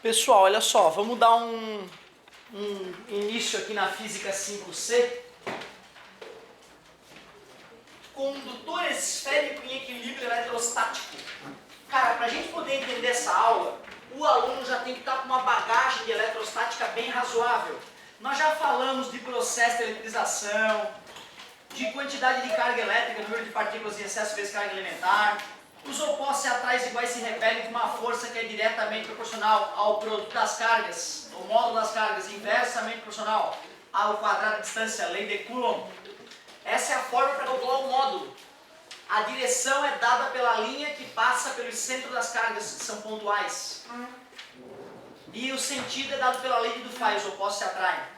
Pessoal, olha só, vamos dar um início aqui na física 5C. Condutor esférico em equilíbrio eletrostático. Cara, para a gente poder entender essa aula, o aluno já tem que estar com uma bagagem de eletrostática bem razoável. Nós já falamos de processo de eletrização, de quantidade de carga elétrica, número de partículas em excesso vezes carga elementar. Os opostos teatrais iguais se repelem com uma força que é diretamente proporcional ao produto das cargas, o módulo das cargas, inversamente proporcional ao quadrado da distância, lei de Coulomb. Essa é a fórmula para calcular o módulo. A direção é dada pela linha que passa pelo centro das cargas, que são pontuais. E o sentido é dado pela lei de Dufay, os opostos se atraem.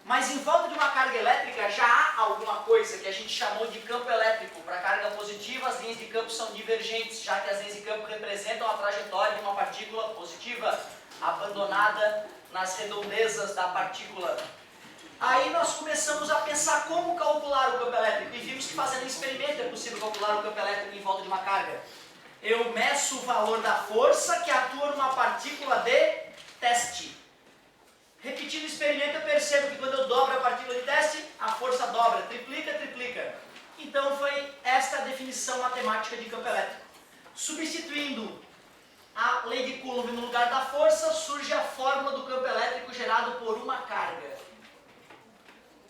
Mas em volta de uma carga elétrica já há alguma coisa que a gente chamou de campo elétrico. Para carga positiva, as linhas de campo são divergentes, já que as linhas de campo representam a trajetória de uma partícula positiva abandonada nas redondezas da partícula. Aí nós começamos a pensar como calcular o campo elétrico e vimos que fazendo um experimento é possível calcular o campo elétrico em volta de uma carga. Eu meço o valor da força que atua numa partícula de teste. Repetindo o experimento eu percebo que quando eu dobro a partícula de teste, a força dobra, triplica, triplica. Então foi esta a definição matemática de campo elétrico. Substituindo a lei de Coulomb no lugar da força, surge a fórmula do campo elétrico gerado por uma carga.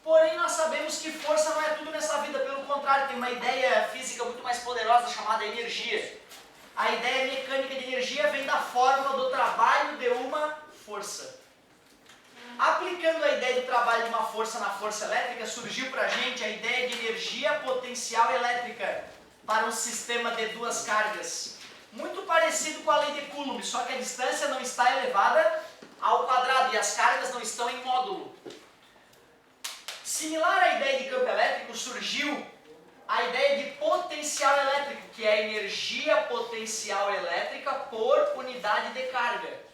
Porém, nós sabemos que força não é tudo nessa vida, pelo contrário, tem uma ideia física muito mais poderosa chamada energia. A ideia mecânica de energia vem da fórmula do trabalho de uma força. Aplicando a ideia do trabalho de uma força na força elétrica, surgiu para a gente a ideia de energia potencial elétrica para um sistema de duas cargas. Muito parecido com a lei de Coulomb, só que a distância não está elevada ao quadrado e as cargas não estão em módulo. Similar à ideia de campo elétrico, surgiu a ideia de potencial elétrico, que é a energia potencial elétrica por unidade de carga.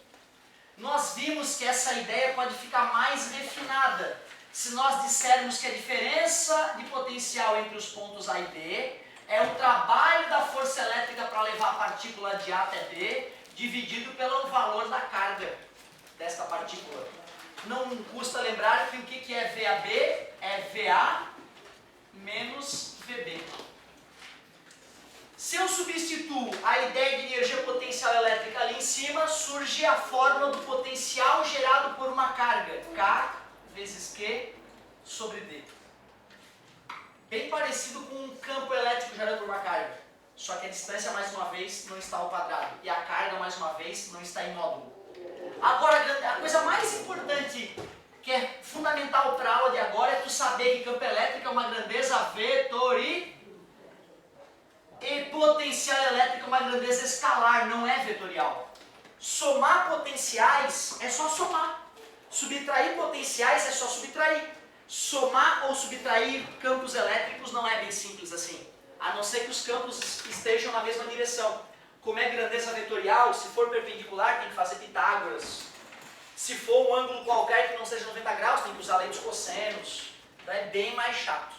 Nós vimos que essa ideia pode ficar mais refinada se nós dissermos que a diferença de potencial entre os pontos A e B é o trabalho da força elétrica para levar a partícula de A até B, dividido pelo valor da carga desta partícula. Não custa lembrar que o que é VAB é VA menos VB. Se eu substituo a ideia de energia potencial elétrica ali em cima, surge a fórmula do potencial gerado por uma carga, K vezes Q sobre D. Bem parecido com um campo elétrico gerado por uma carga, só que a distância, mais uma vez, não está ao quadrado, e a carga, mais uma vez, não está em módulo. Agora, a coisa mais importante, que é fundamental para a aula de agora, é tu saber que campo elétrico é uma grandeza vetorial. E potencial elétrico é uma grandeza escalar, não é vetorial. Somar potenciais é só somar. Subtrair potenciais é só subtrair. Somar ou subtrair campos elétricos não é bem simples assim. A não ser que os campos estejam na mesma direção. Como é grandeza vetorial, se for perpendicular tem que fazer Pitágoras. Se for um ângulo qualquer que não seja 90 graus, tem que usar lei dos cossenos. Então é bem mais chato.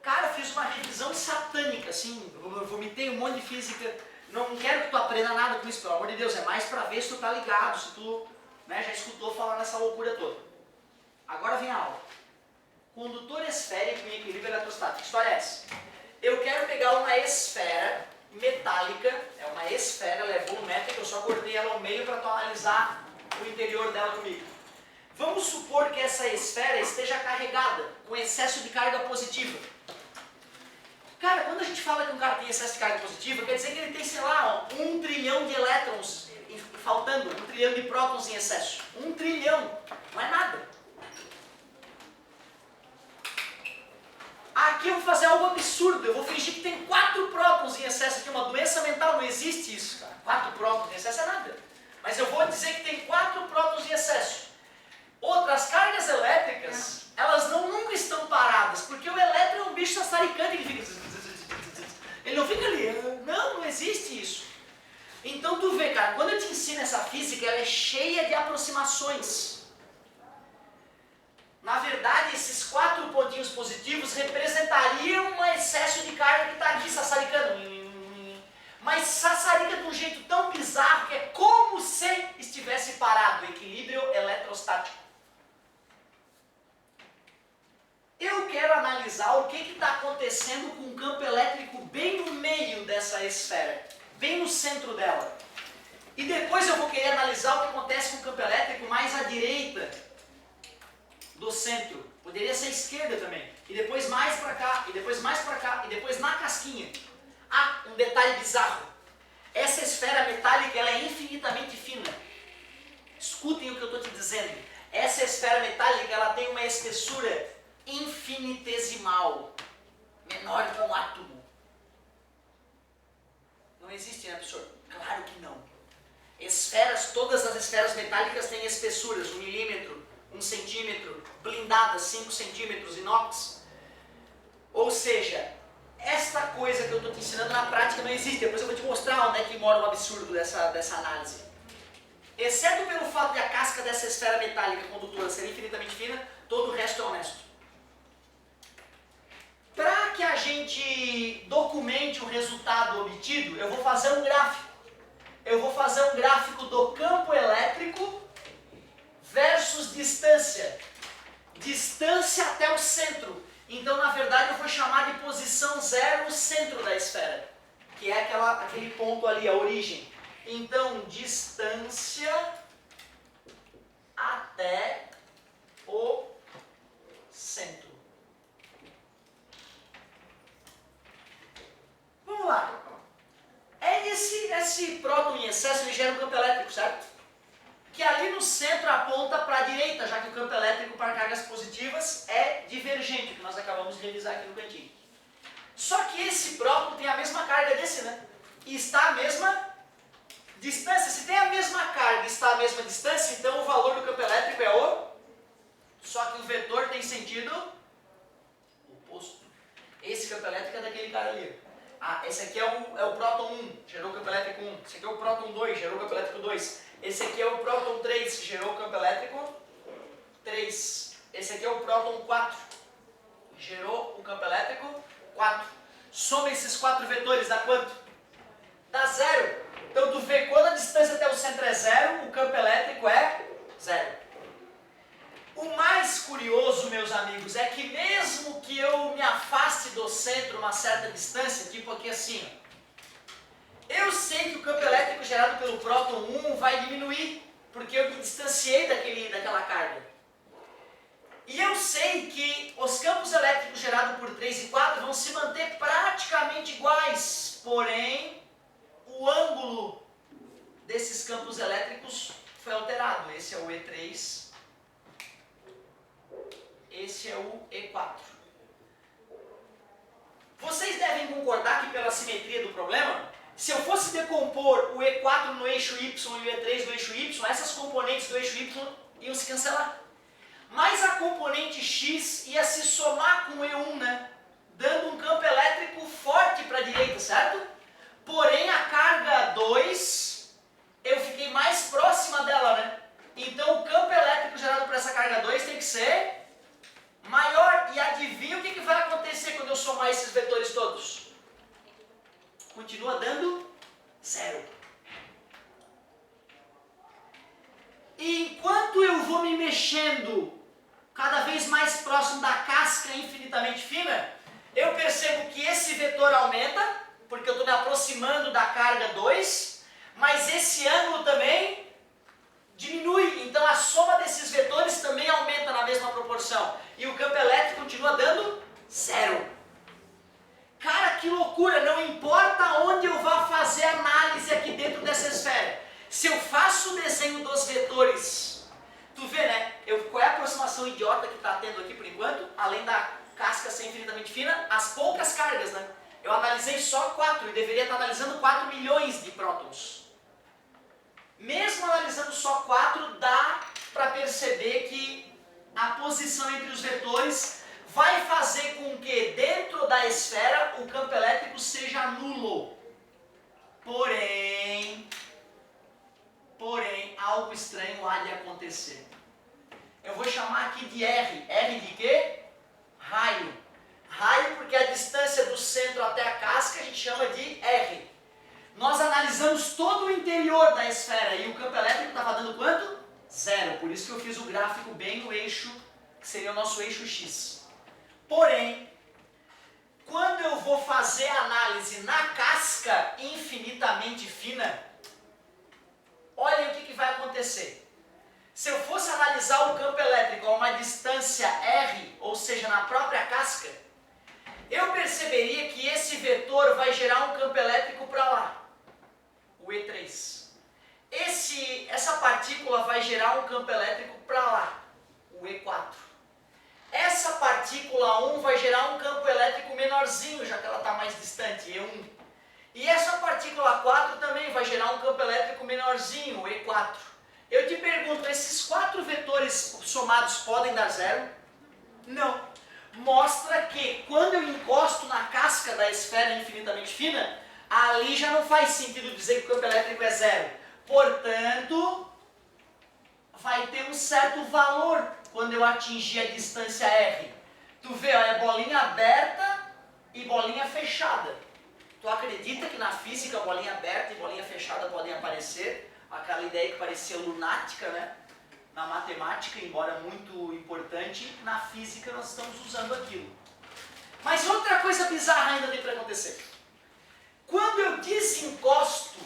Cara, fiz uma revisão satânica, assim, eu vomitei um monte de física, não quero que tu aprenda nada com isso, pelo amor de Deus, é mais pra ver se tu tá ligado, se tu já escutou falar nessa loucura toda. Agora vem a aula. Condutor esférico em equilíbrio eletrostático, que história é essa? Eu quero pegar uma esfera metálica, é uma esfera, ela é volumétrica, eu só cortei ela ao meio para tu analisar o interior dela comigo. Vamos supor que essa esfera esteja carregada, com excesso de carga positiva. Cara, quando a gente fala que um cara tem excesso de carga positiva, quer dizer que ele tem, sei lá, 1 trilhão de elétrons faltando, 1 trilhão de prótons em excesso. 1 trilhão, não é nada. Aqui eu vou fazer algo absurdo, eu vou fingir que tem 4 prótons em excesso aqui, uma doença mental, não existe isso, cara. 4 prótons em excesso é nada. Mas eu vou dizer que tem 4 prótons em excesso. Outras cargas elétricas, elas nunca estão paradas, porque o elétron é um bicho sassaricante, ele não fica ali, não existe isso. Então tu vê, cara, quando eu te ensino essa física, ela é cheia de aproximações. Na verdade, esses 4 pontinhos positivos representariam um excesso de carga que está aqui sassaricando. Mas sassarica de um jeito tão bizarro que é como se estivesse centro dela. E depois eu vou querer analisar o que acontece com o campo elétrico mais à direita do centro. Poderia ser à esquerda também. E depois mais para cá, e depois mais para cá, e depois na casquinha. Ah, um detalhe bizarro. Essa esfera metálica ela é infinitamente fina. Escutem o que eu estou te dizendo. Essa esfera metálica ela tem uma espessura infinitesimal. Menor que um átomo. Não existe, né, professor? Claro que não. Esferas, todas as esferas metálicas têm espessuras, 1 milímetro, 1 centímetro, blindadas, 5 centímetros, inox. Ou seja, esta coisa que eu estou te ensinando na prática não existe. Depois eu vou te mostrar onde é que mora o absurdo dessa análise. Exceto pelo fato de a casca dessa esfera metálica condutora ser infinitamente fina, todo o resto é honesto. Para que a gente documente o resultado obtido, eu vou fazer um gráfico. Eu vou fazer um gráfico do campo elétrico versus distância. Distância até o centro. Então, na verdade, eu vou chamar de posição zero o centro da esfera. Que é aquele ponto ali, a origem. Então, distância até o centro. Vamos lá. Esse próton em excesso ele gera um campo elétrico, certo? Que ali no centro aponta para a direita, já que o campo elétrico para cargas positivas é divergente, que nós acabamos de revisar aqui no cantinho. Só que esse próton tem a mesma carga desse, né? E está a mesma distância. Se tem a mesma carga e está a mesma distância, então o valor do campo elétrico é o... Só que o vetor tem sentido oposto. Esse campo elétrico é daquele cara ali. Ah, esse aqui é o próton 1, gerou o campo elétrico 1. Esse aqui é o próton 2, gerou o campo elétrico 2. Esse aqui é o próton 3, gerou o campo elétrico 3. Esse aqui é o próton 4, gerou o campo elétrico 4. Soma esses 4 vetores, dá quanto? Dá 0. Então tu vê, quando a distância até o centro é 0, o campo elétrico é 0. O mais curioso, meus amigos, é que mesmo que eu me afaste do centro uma certa distância, tipo aqui assim, eu sei que o campo elétrico gerado pelo próton 1 vai diminuir, porque eu me distanciei daquela carga. E eu sei que os campos elétricos gerados por 3 e 4 vão se manter praticamente iguais, porém, o ângulo desses campos elétricos foi alterado. Esse é o E3. Esse é o E4. Vocês devem concordar que pela simetria do problema, se eu fosse decompor o E4 no eixo Y e o E3 no eixo Y, essas componentes do eixo Y iam se cancelar. Mas a componente X ia se somar com o E1, né? Dando um campo elétrico forte para a direita, certo? Porém, a carga 2, eu fiquei mais próxima dela, né? Então, o campo elétrico gerado por essa carga 2 tem que ser maior. E adivinha o que vai acontecer quando eu somar esses vetores todos? Continua dando 0. E enquanto eu vou me mexendo cada vez mais próximo da casca infinitamente fina, eu percebo que esse vetor aumenta, porque eu estou me aproximando da carga 2, mas esse ângulo também diminui. Então a soma desses vetores também aumenta na mesma proporção. E o campo elétrico continua dando 0. Cara, que loucura! Não importa onde eu vá fazer análise aqui dentro dessa esfera. Se eu faço o desenho dos vetores, tu vê, né? Qual é a aproximação idiota que está tendo aqui por enquanto? Além da casca ser infinitamente fina, as poucas cargas, né? Eu analisei só 4 e deveria estar analisando 4 milhões de prótons. Mesmo analisando só 4, dá para perceber que a posição entre os vetores vai fazer com que dentro da esfera o campo elétrico seja nulo. Porém, algo estranho há de acontecer. Eu vou chamar aqui de R. R de quê? Raio. Raio porque a distância do centro até a casca a gente chama de R. Nós analisamos todo o interior da esfera e o campo elétrico estava dando quanto? 0. Por isso que eu fiz o gráfico bem no eixo, que seria o nosso eixo X. Porém, quando eu vou fazer análise na casca infinitamente fina, olhem o que vai acontecer. Se eu fosse analisar o campo elétrico a uma distância R, ou seja, na própria casca, eu perceberia que esse vetor vai gerar um campo elétrico para lá, o E3. Essa partícula vai gerar um campo elétrico para lá, o E4. Essa partícula 1 vai gerar um campo elétrico menorzinho, já que ela está mais distante, E1. E essa partícula 4 também vai gerar um campo elétrico menorzinho, o E4. Eu te pergunto, esses 4 vetores somados podem dar zero? Não. Mostra que quando eu encosto na casca da esfera infinitamente fina, ali já não faz sentido dizer que o campo elétrico é zero. Portanto, vai ter um certo valor quando eu atingir a distância R. Tu vê, ó, é bolinha aberta e bolinha fechada. Tu acredita que na física bolinha aberta e bolinha fechada podem aparecer? Aquela ideia que parecia lunática, né? Na matemática, embora muito importante, na física nós estamos usando aquilo. Mas outra coisa bizarra ainda tem para acontecer. Quando eu desencosto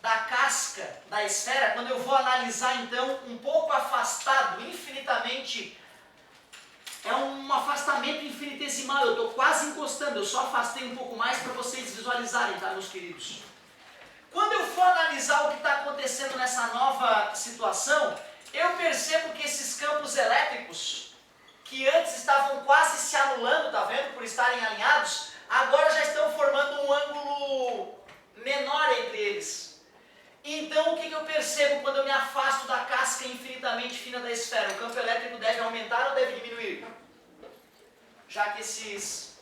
da casca da esfera, quando eu vou analisar então um pouco afastado, infinitamente, é um afastamento infinitesimal, eu estou quase encostando, eu só afastei um pouco mais para vocês visualizarem, tá, meus queridos? Quando eu for analisar o que está acontecendo nessa nova situação, eu percebo que esses campos elétricos, que antes estavam quase se anulando, tá vendo, por estarem alinhados, agora já estão formando um ângulo menor entre eles. Então, o que eu percebo quando eu me afasto da casca infinitamente fina da esfera? O campo elétrico deve aumentar ou deve diminuir? Já que esse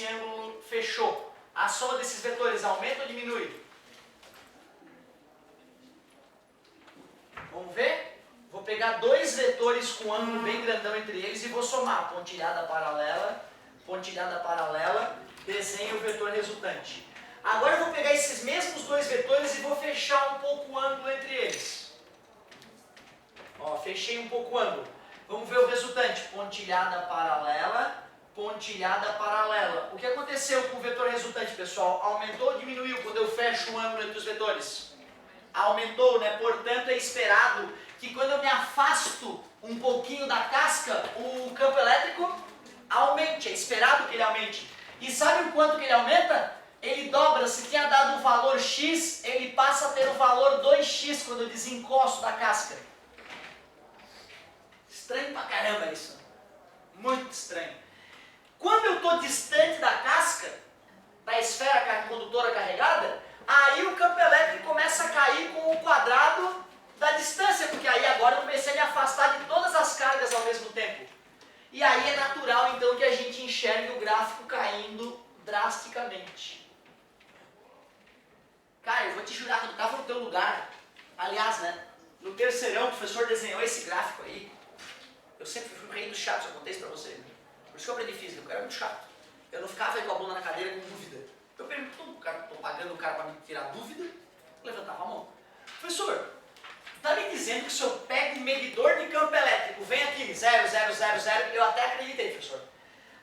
ângulo fechou, a soma desses vetores aumenta ou diminui? Vamos ver? Vou pegar 2 vetores com um ângulo bem grandão entre eles e vou somar. Pontilhada paralela, desenho o vetor resultante. Agora eu vou pegar esses mesmos 2 vetores e vou fechar um pouco o ângulo entre eles. Ó, fechei um pouco o ângulo. Vamos ver o resultante. Pontilhada paralela. O que aconteceu com o vetor resultante, pessoal? Aumentou ou diminuiu quando eu fecho o ângulo entre os vetores? Aumentou, né? Portanto, é esperado que quando eu me afasto um pouquinho da casca, o campo elétrico aumente. É esperado que ele aumente. E sabe o quanto que ele aumenta? Ele dobra. Se tinha dado o valor x, ele passa a ter o valor 2x quando eu desencosto da casca. Estranho pra caramba isso. Muito estranho. Quando eu estou distante da casca, da esfera condutora carregada, aí o campo elétrico começa a cair com o quadrado da distância, porque aí agora eu comecei a me afastar de todas as cargas ao mesmo tempo. E aí é natural então que a gente enxergue o gráfico caindo drasticamente. Cara, eu vou te jurar, quando eu estava no teu lugar, aliás, né, no terceirão o professor desenhou esse gráfico aí, eu sempre fui um rei do chato, eu contei isso pra você. Por isso que eu aprendi física, eu era muito chato. Eu não ficava aí com a bunda na cadeira com dúvida. Eu pergunto, estou pagando o cara para me tirar dúvida, eu levantava a mão. Professor, está me dizendo que se eu pego um medidor de campo elétrico, vem aqui, 0, 0, 0, 0, eu até acreditei, professor.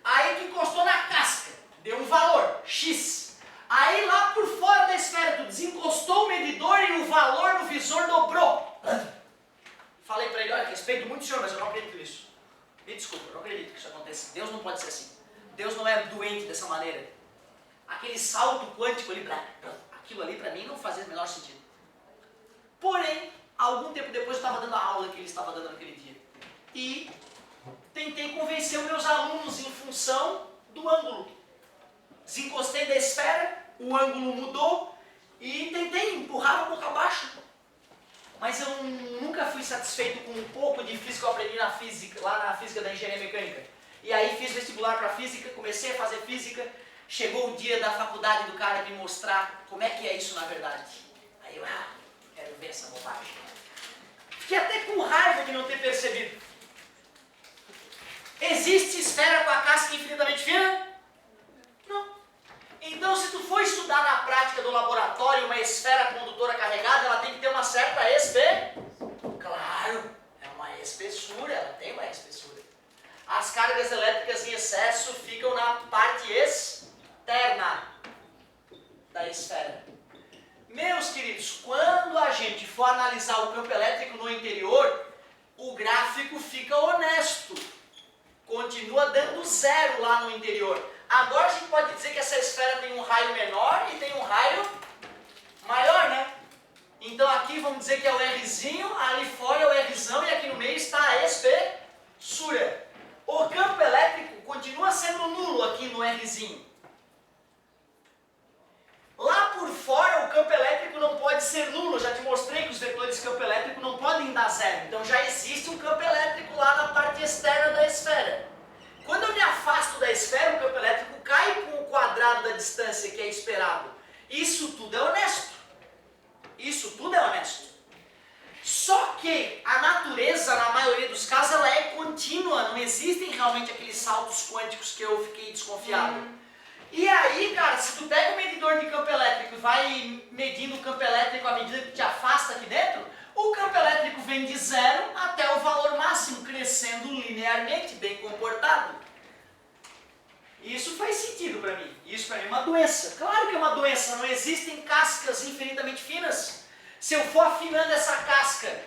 Aí tu encostou na casca, deu um valor, x. Aí lá por fora da esfera, tu desencostou o medidor e o valor no visor dobrou. Falei para ele, olha, respeito muito o senhor, mas eu não acredito nisso. Me desculpa, eu não acredito que isso aconteça. Deus não pode ser assim. Deus não é doente dessa maneira. Aquele salto quântico ali, aquilo ali para mim não fazia o menor sentido. Porém, algum tempo depois eu estava dando a aula que ele estava dando naquele dia. E tentei convencer os meus alunos em função do ângulo. Desencostei da esfera, o ângulo mudou e tentei empurrar um pouco abaixo. Mas eu nunca fui satisfeito com um pouco de física que eu aprendi na física, lá na física da engenharia mecânica. E aí fiz vestibular para física, comecei a fazer física, chegou o dia da faculdade do cara me mostrar como é que é isso na verdade. Aí eu, quero ver essa bobagem. Fiquei até com raiva de não ter percebido. Existe esfera com a casca infinitamente fina? Não. Então, se tu for estudar na prática do laboratório uma esfera condutora carregada, ela tem que ter uma certa Claro, é uma espessura, ela tem uma espessura. As cargas elétricas em excesso ficam na parte analisar o campo elétrico no interior, o gráfico fica honesto. Continua dando zero lá no interior. Agora a gente pode dizer que essa esfera tem um raio menor e tem um raio maior, né? Então aqui vamos dizer que é o Rzinho, ali fora é o Rzão e aqui no meio está a espessura. O campo elétrico continua sendo nulo aqui no Rzinho. Lá por fora o campo elétrico não pode ser nulo. Eu já te mostrei que os vetores de campo elétrico não podem dar zero. Então já existe um campo elétrico lá na parte externa da esfera. Quando eu me afasto da esfera, o campo elétrico cai com o quadrado da distância que é esperado. Isso tudo é honesto. Isso tudo é honesto. Só que a natureza, na maioria dos casos, ela é contínua. Não existem realmente aqueles saltos quânticos que eu fiquei desconfiado. E aí, cara, se tu pega o medidor de campo elétrico e vai medindo o campo elétrico à medida que te afasta aqui dentro, o campo elétrico vem de zero até o valor máximo, crescendo linearmente, bem comportado. Isso faz sentido para mim. Isso para mim é uma doença. Claro que é uma doença. Não existem cascas infinitamente finas. Se eu for afinando essa casca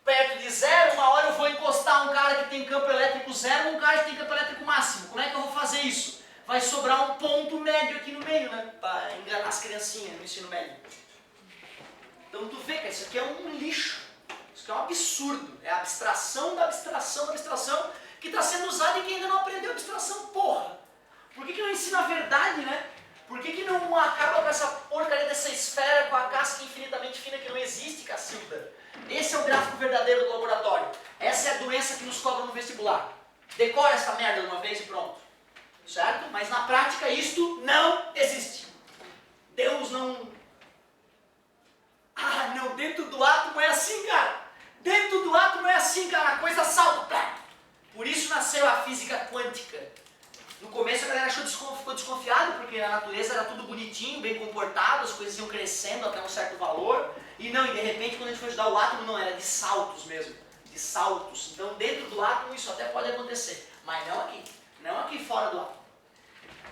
perto de zero, uma hora eu vou encostar um cara que tem campo elétrico zero e um cara que tem campo elétrico máximo. Como é que eu vou fazer isso? Vai sobrar um ponto médio aqui no meio, né? Para enganar as criancinhas no ensino médio. Então tu vê que isso aqui é um lixo. Isso aqui é um absurdo. É a abstração da abstração da abstração que está sendo usada e que ainda não aprendeu abstração, porra. Por que não ensina a verdade, né? Por que não acaba com essa porcaria dessa esfera com a casca infinitamente fina que não existe, cacilda? Esse é o gráfico verdadeiro do laboratório. Essa é a doença que nos cobra no vestibular. Decora essa merda de uma vez e pronto. Certo? Mas na prática isto não existe. Deus não... Ah, não, dentro do átomo é assim, cara. Dentro do átomo é assim, cara. A coisa salta. Por isso nasceu a física quântica. No começo a galera ficou desconfiada, porque a natureza era tudo bonitinho, bem comportado, as coisas iam crescendo até um certo valor. E não, e de repente quando a gente foi estudar o átomo, não, era de saltos mesmo. De saltos. Então dentro do átomo isso até pode acontecer. Mas não aqui. Não aqui fora do átomo.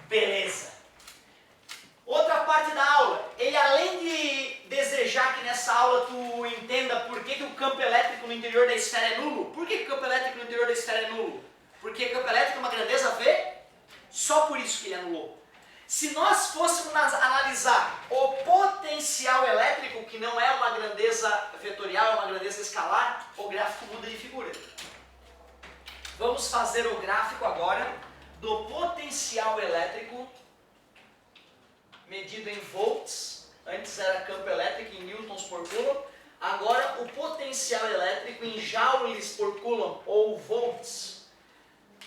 Beleza. Outra parte da aula. Ele, além de desejar que nessa aula tu entenda por que o campo elétrico no interior da esfera é nulo. Por que o campo elétrico no interior da esfera é nulo? Porque o campo elétrico é uma grandeza V. Só por isso que ele anulou. Se nós fôssemos analisar o potencial elétrico, que não é uma grandeza vetorial, é uma grandeza escalar, o gráfico muda de figura. Vamos fazer o gráfico agora do potencial elétrico medido em volts. Antes era campo elétrico em newtons por coulomb. Agora o potencial elétrico em joules por coulomb, ou volts.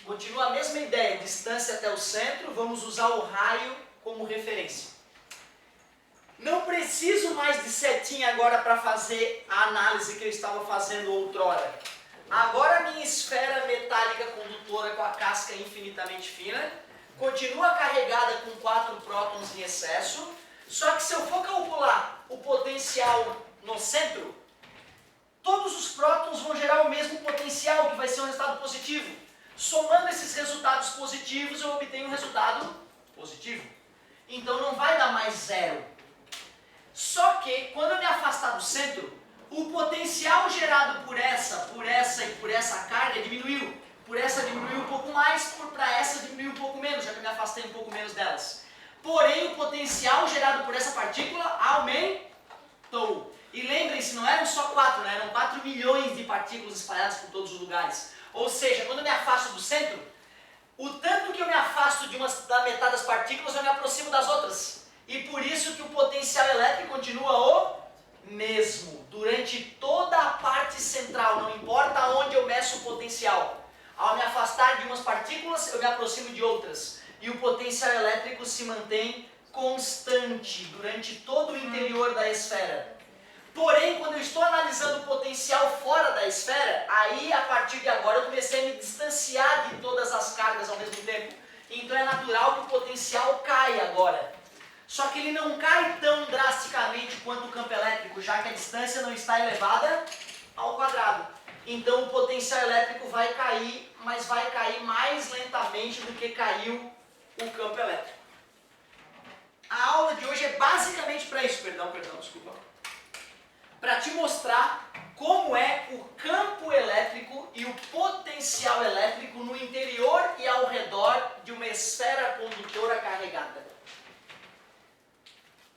Continua a mesma ideia, distância até o centro, vamos usar o raio como referência. Não preciso mais de setinha agora para fazer a análise que eu estava fazendo outrora. Agora a minha esfera metálica condutora com a casca infinitamente fina continua carregada com 4 prótons em excesso, só que se eu for calcular o potencial no centro, todos os prótons vão gerar o mesmo potencial, que vai ser um resultado positivo. Somando esses resultados positivos, eu obtenho um resultado positivo. Então não vai dar mais zero. Só que, quando eu me afastar do centro, o potencial gerado por essa e por essa carga diminuiu. Por essa diminuiu um pouco mais, para essa diminuiu um pouco menos, já que eu me afastei um pouco menos delas. Porém, o potencial gerado por essa partícula aumentou. E lembrem-se, não eram só 4, né? Eram 4 milhões de partículas espalhadas por todos os lugares. Ou seja, quando eu me afasto do centro, o tanto que eu me afasto da metade das partículas, eu me aproximo das outras. E por isso que o potencial elétrico continua o mesmo, durante toda a parte central, não importa onde eu meço o potencial. Ao me afastar de umas partículas, eu me aproximo de outras. E o potencial elétrico se mantém constante durante todo o interior da esfera. Porém, quando eu estou analisando o potencial fora da esfera, aí a partir de agora eu comecei a me distanciar de todas as cargas ao mesmo tempo. Então é natural que o potencial caia agora. Só que ele não cai tão drasticamente quanto o campo elétrico, já que a distância não está elevada ao quadrado. Então o potencial elétrico vai cair, mas vai cair mais lentamente do que caiu o campo elétrico. A aula de hoje é basicamente para isso, desculpa. Para te mostrar como é o campo elétrico e o potencial elétrico no interior e ao redor de uma esfera condutora carregada.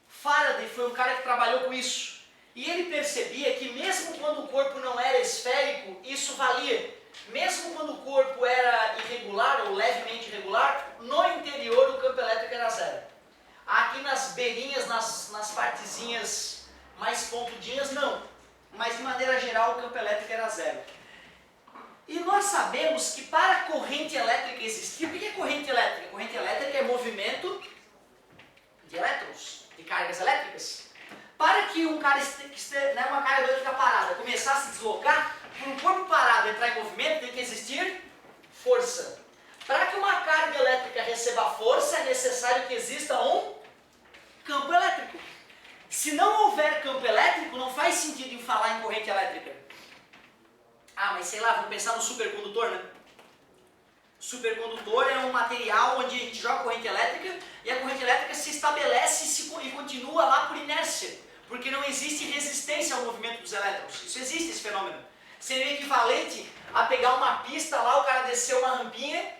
Faraday foi um cara que trabalhou com isso. E ele percebia que mesmo quando o corpo não era esférico, isso valia. Mesmo quando o corpo era irregular ou levemente irregular, no interior o campo elétrico era zero. Aqui nas beirinhas, nas partezinhas mais pontudinhas, não. Mas de maneira geral o campo elétrico era zero. E nós sabemos que para a corrente elétrica existir, o que é corrente elétrica? Corrente elétrica é movimento de elétrons, de cargas elétricas. Para que uma carga elétrica parada começar a se deslocar, para um corpo parado entrar em movimento tem que existir força. Para que uma carga elétrica receba força é necessário que exista um campo elétrico. Se não houver campo elétrico, não faz sentido em falar em corrente elétrica. Ah, mas sei lá, vamos pensar no supercondutor, né? Supercondutor é um material onde a gente joga corrente elétrica e a corrente elétrica se estabelece e continua lá por inércia, porque não existe resistência ao movimento dos elétrons. Isso existe, esse fenômeno. Seria equivalente a pegar uma pista lá, o cara desceu uma rampinha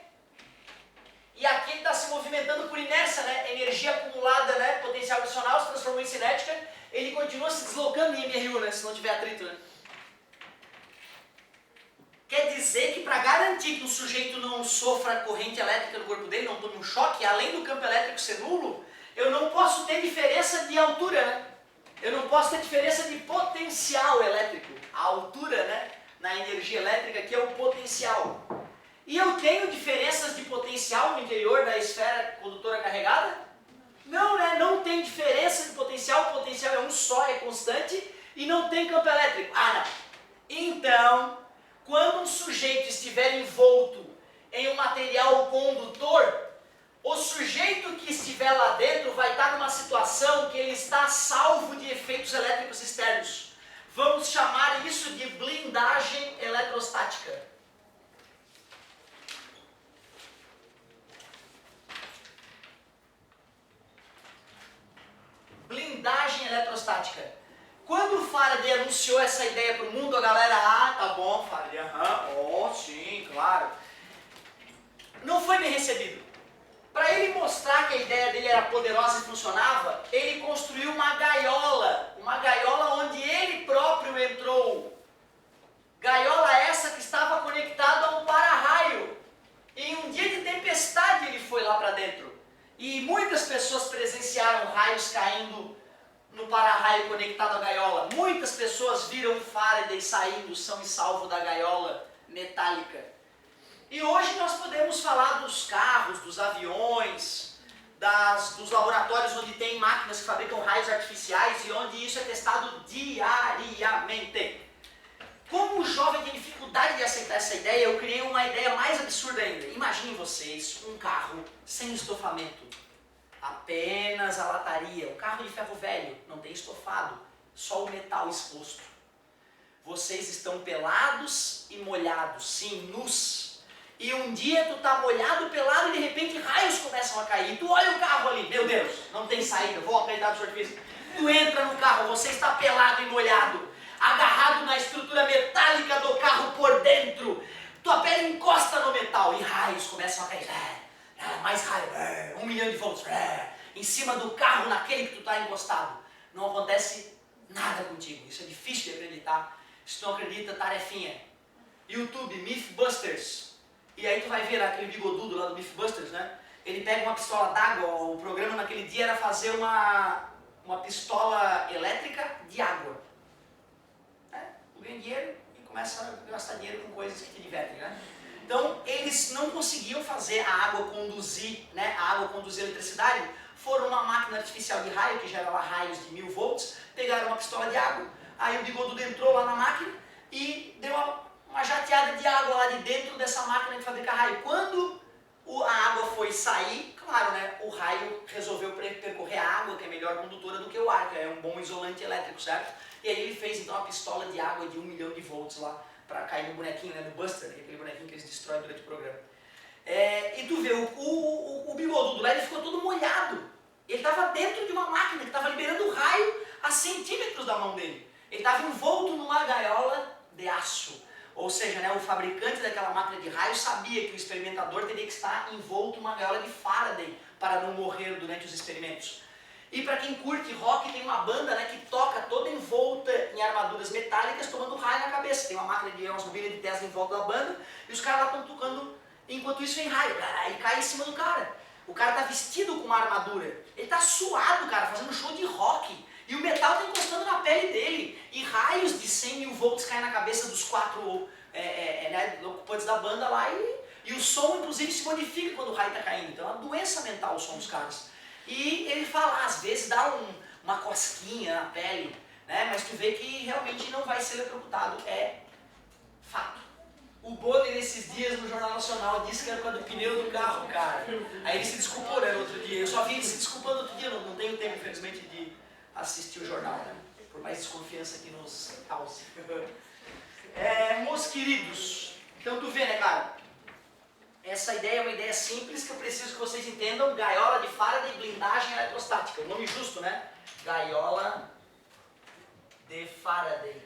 e aqui ele está se movimentando por inércia, né? Energia acumulada, né? Potencial adicional se transformou em cinética, ele continua se deslocando em MRU, né? Se não tiver atrito, né? Quer dizer que para garantir que o sujeito não sofra corrente elétrica no corpo dele, não tome um choque, além do campo elétrico ser nulo, eu não posso ter diferença de altura, né? Eu não posso ter diferença de potencial elétrico. A altura, né, na energia elétrica que é o potencial. E eu tenho diferenças de potencial no interior da esfera condutora carregada? Não, né? Não tem diferença de potencial. O potencial é um só, é constante e não tem campo elétrico. Ah, não. Então, quando um sujeito estiver envolto em um material condutor, o sujeito que estiver lá dentro vai estar numa situação que ele está salvo de efeitos elétricos externos. Vamos chamar isso de blindagem eletrostática. Blindagem eletrostática. Quando o Faraday anunciou essa ideia para o mundo, a galera, tá bom, Faraday, sim, claro. Não foi bem recebido. Para ele mostrar que a ideia dele era poderosa e funcionava, ele construiu uma gaiola onde ele próprio entrou. Gaiola essa que estava conectada a um para-raio. E em um dia de tempestade ele foi lá para dentro. E muitas pessoas presenciaram raios caindo no para-raio conectado à gaiola. Muitas pessoas viram o Faraday saindo são e salvo da gaiola metálica. E hoje nós podemos falar dos carros, dos aviões, dos laboratórios onde tem máquinas que fabricam raios artificiais e onde isso é testado diariamente. Como o jovem tem dificuldade de aceitar essa ideia, eu criei uma ideia mais absurda ainda. Imaginem vocês um carro sem estofamento, apenas a lataria, um carro de ferro velho, não tem estofado, só o metal exposto. Vocês estão pelados e molhados, sim, nus. E um dia tu tá molhado, pelado e de repente raios começam a cair. E tu olha o carro ali, meu Deus, não tem saída, vou acreditar no surfista. Tu entra no carro, você está pelado e molhado, agarrado na estrutura metálica do carro por dentro. Tua pele encosta no metal e raios começam a cair. Mais raio, 1 milhão de volts, em cima do carro naquele que tu tá encostado. Não acontece nada contigo, isso é difícil de acreditar. Se tu não acredita, tarefinha. YouTube, Mythbusters. E aí tu vai ver aquele bigodudo lá do Mythbusters, né? Ele pega uma pistola d'água, o programa naquele dia era fazer uma pistola elétrica de água. Tu ganha dinheiro e começa a gastar dinheiro com coisas que te divertem, né? Então, eles não conseguiam fazer a água conduzir, né? A água conduzir a eletricidade. Foram uma máquina artificial de raio, que gera lá raios de 1000 volts, pegaram uma pistola de água, aí o bigodudo entrou lá na máquina e deu uma jateada de água lá de dentro dessa máquina de fabricar raio. Quando a água foi sair, claro, né, o raio resolveu percorrer a água, que é melhor condutora do que o ar, que é um bom isolante elétrico, certo? E aí ele fez então uma pistola de água de 1 milhão de volts lá, para cair no bonequinho, né, no Buster, que é aquele bonequinho que eles destroem durante o programa. E tu vê, o bigodudo lá, ele ficou todo molhado. Ele estava dentro de uma máquina que estava liberando raio a centímetros da mão dele. Ele estava envolto numa gaiola de aço. Ou seja, né, o fabricante daquela máquina de raio sabia que o experimentador teria que estar envolto numa gaiola de Faraday para não morrer durante os experimentos. E para quem curte rock, tem uma banda, né, que toca toda envolta em armaduras metálicas, tomando raio na cabeça. Tem uma máquina de umas bobinas de Tesla em volta da banda, e os caras lá estão tocando, enquanto isso vem raio, aí cai em cima do cara. O cara tá vestido com uma armadura, ele tá suado, cara, fazendo show de rock, e o metal tá encostando na pele dele, e raios de 100 mil volts caem na cabeça dos quatro né, ocupantes da banda lá, e o som, inclusive, se modifica quando o raio tá caindo. Então é uma doença mental o som dos caras. E ele fala, às vezes dá uma cosquinha na pele, né? Mas tu vê que realmente não vai ser eletrocutado, é fato. O Boni nesses dias no Jornal Nacional disse que era por causa do pneu do carro, cara. Aí ele se desculpou, né, no outro dia. Eu só vi ele se desculpando outro dia, não tenho tempo, infelizmente, de assistir o jornal, né? Por mais desconfiança que nos cause. Meus queridos, então tu vê, né, cara? Essa ideia é uma ideia simples que eu preciso que vocês entendam. Gaiola de Faraday e blindagem eletrostática. O nome justo, né? Gaiola de Faraday.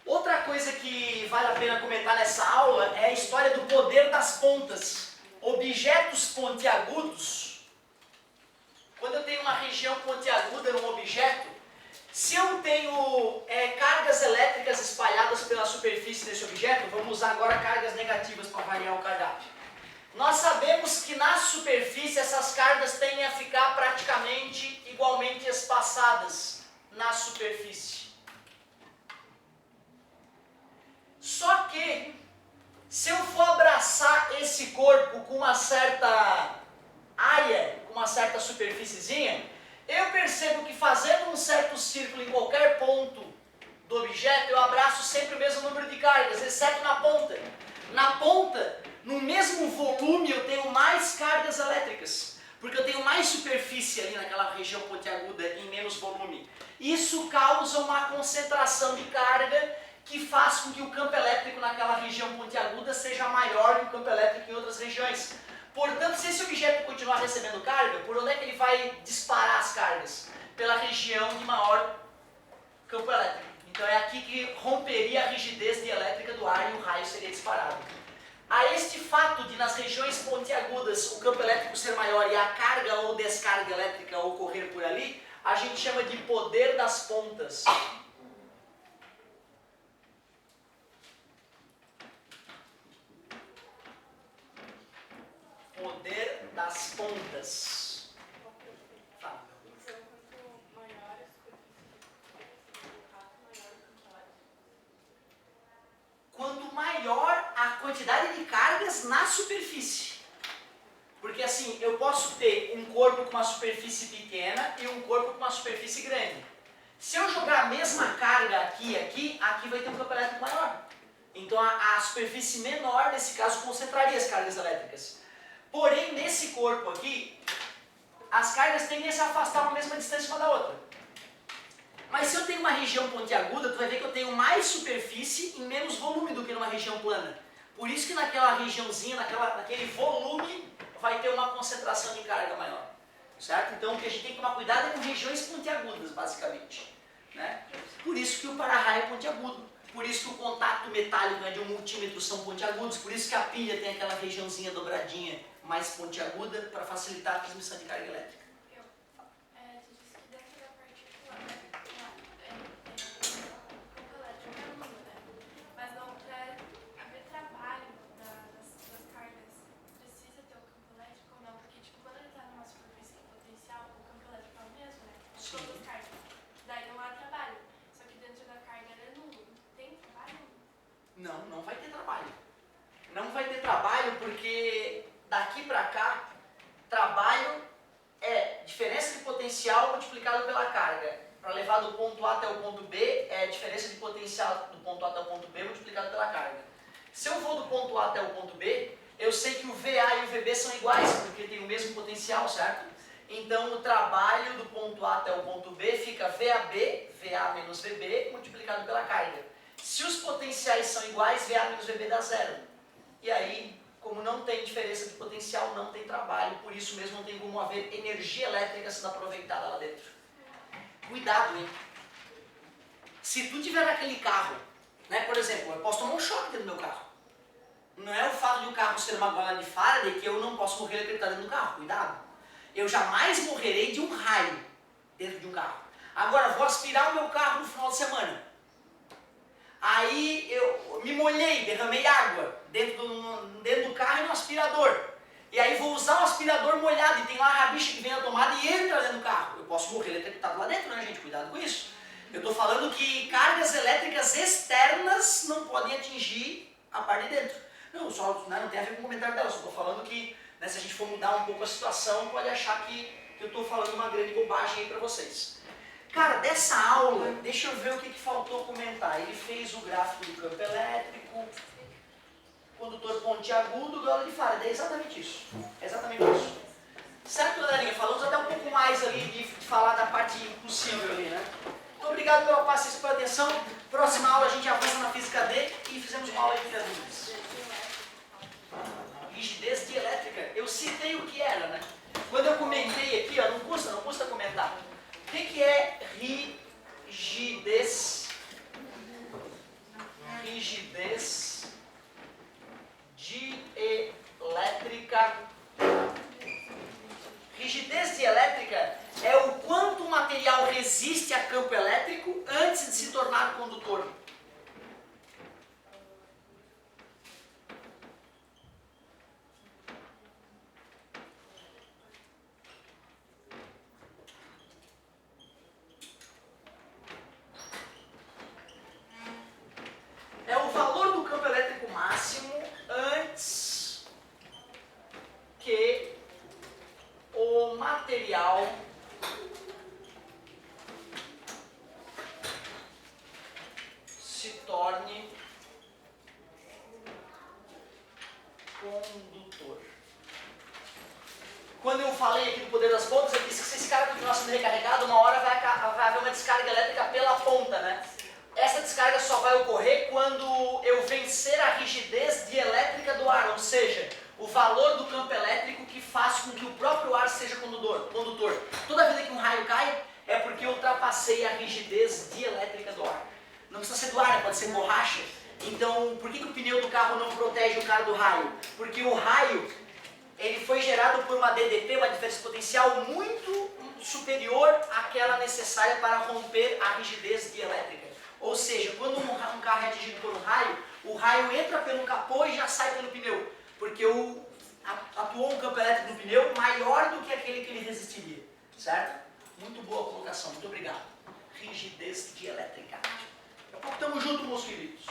Outra coisa que vale a pena comentar nessa aula é a história do poder das pontas. Objetos pontiagudos. Quando eu tenho uma região pontiaguda num objeto, se eu tenho cargas elétricas espalhadas pela superfície desse objeto, vamos usar agora cargas negativas para variar o cardápio. Nós sabemos que na superfície essas cargas tendem a ficar praticamente igualmente espaçadas na superfície. Só que, se eu for abraçar esse corpo com uma certa área, com uma certa superfíciezinha, eu percebo que fazendo um certo círculo em qualquer ponto do objeto, eu abraço sempre o mesmo número de cargas, exceto na ponta. Na ponta, no mesmo volume, eu tenho mais cargas elétricas, porque eu tenho mais superfície ali naquela região pontiaguda em menos volume. Isso causa uma concentração de carga que faz com que o campo elétrico naquela região pontiaguda seja maior que o campo elétrico em outras regiões. Portanto, se esse objeto continuar recebendo carga, por onde é que ele vai disparar as cargas? Pela região de maior campo elétrico. Então é aqui que romperia a rigidez dielétrica do ar e o raio seria disparado. A este fato de nas regiões pontiagudas o campo elétrico ser maior e a carga ou descarga elétrica ocorrer por ali, a gente chama de poder das pontas. Poder das pontas. Fala. Quanto maior a quantidade de cargas na superfície. Porque assim, eu posso ter um corpo com uma superfície pequena e um corpo com uma superfície grande. Se eu jogar a mesma carga aqui e aqui vai ter um campo elétrico maior. Então a superfície menor, nesse caso, concentraria as cargas elétricas. Porém, nesse corpo aqui, as cargas tendem a se afastar a mesma distância uma da outra. Mas se eu tenho uma região pontiaguda, tu vai ver que eu tenho mais superfície em menos volume do que numa região plana. Por isso que naquela regiãozinha, naquele volume, vai ter uma concentração de carga maior. Certo? Então o que a gente tem que tomar cuidado é com regiões pontiagudas, basicamente. Né? Por isso que o para-raio é pontiagudo. Por isso que o contato metálico de um multímetro são pontiagudos. Por isso que a pilha tem aquela regiãozinha dobradinha mais pontiaguda para facilitar a transmissão de carga elétrica. Tu disse que dentro da partícula campo elétrico é nulo, né? Mas não, para haver trabalho das cargas, precisa ter o campo elétrico ou não? Porque tipo, quando ele está numa superfície que potencial, o campo elétrico é o mesmo, né? Sim. Todas as cargas. Daí não há trabalho. Só que dentro da carga ele é nulo. Tem trabalho? Não vai ter trabalho. Não vai ter trabalho porque daqui para cá, trabalho é diferença de potencial multiplicado pela carga. Para levar do ponto A até o ponto B, é diferença de potencial do ponto A até o ponto B multiplicado pela carga. Se eu vou do ponto A até o ponto B, eu sei que o VA e o VB são iguais, porque tem o mesmo potencial, certo? Então o trabalho do ponto A até o ponto B fica VAB, VA menos VB, multiplicado pela carga. Se os potenciais são iguais, VA menos VB dá zero. E aí, como não tem diferença de potencial, não tem trabalho, por isso mesmo não tem como haver energia elétrica sendo aproveitada lá dentro. cuidado, hein? Se tu tiver naquele carro, né, por exemplo, eu posso tomar um choque dentro do meu carro. Não é o fato de o carro ser uma gola de Faraday que eu não posso morrer eletrocutado dentro do carro, cuidado. Eu jamais morrerei de um raio dentro de um carro. Agora, vou aspirar o meu carro no final de semana. Aí eu me molhei, derramei água dentro do carro e no aspirador. E aí vou usar o aspirador molhado e tem lá a rabicha que vem na tomada e entra dentro do carro. Eu posso morrer eletrocutado lá dentro, né, gente? Cuidado com isso. Eu estou falando que cargas elétricas externas não podem atingir a parte de dentro. Não, só, né, não tem a ver com o comentário dela, só estou falando que, né, se a gente for mudar um pouco a situação, pode achar que eu estou falando uma grande bobagem aí para vocês. Cara, dessa aula, deixa eu ver o que faltou comentar. Ele fez o gráfico do campo elétrico, condutor pontiagudo, gola de Faraday. É exatamente isso. É exatamente isso. Certo, galerinha? Falamos até um pouco mais ali de falar da parte impossível ali, né? Muito obrigado pela paciência e pela atenção. Próxima aula a gente avança na física D e fizemos uma aula de dúvidas. Rigidez dielétrica. Eu citei o que era, né? Quando eu comentei aqui, ó, não custa comentar. O que é rigidez? Rigidez dielétrica. Rigidez dielétrica é o quanto o material resiste a campo elétrico antes de se tornar condutor. É o valor do campo elétrico máximo antes que o material se torne condutor. Quando eu falei aqui do poder das pontas, eu disse que se esse cara continuar sendo recarregado, uma hora vai haver uma descarga elétrica pela ponta, né? Essa descarga só vai ocorrer quando eu vencer a rigidez dielétrica do ar, ou seja, o valor do campo elétrico que faz com que o próprio ar seja condutor. Toda vez que um raio cai, é porque eu ultrapassei a rigidez dielétrica do ar. Não precisa ser do ar, pode ser borracha. Então, por que o pneu do carro não protege o cara do raio? Porque o raio, ele foi gerado por uma DDP, uma diferença potencial muito superior àquela necessária para romper a rigidez dielétrica. Ou seja, quando um carro é atingido por um raio, o raio entra pelo capô e já sai pelo pneu. Porque atuou um campo elétrico no pneu maior do que aquele que ele resistiria. Certo? Muito boa colocação, muito obrigado. Rigidez dielétrica. Daqui a pouco estamos juntos, meus queridos.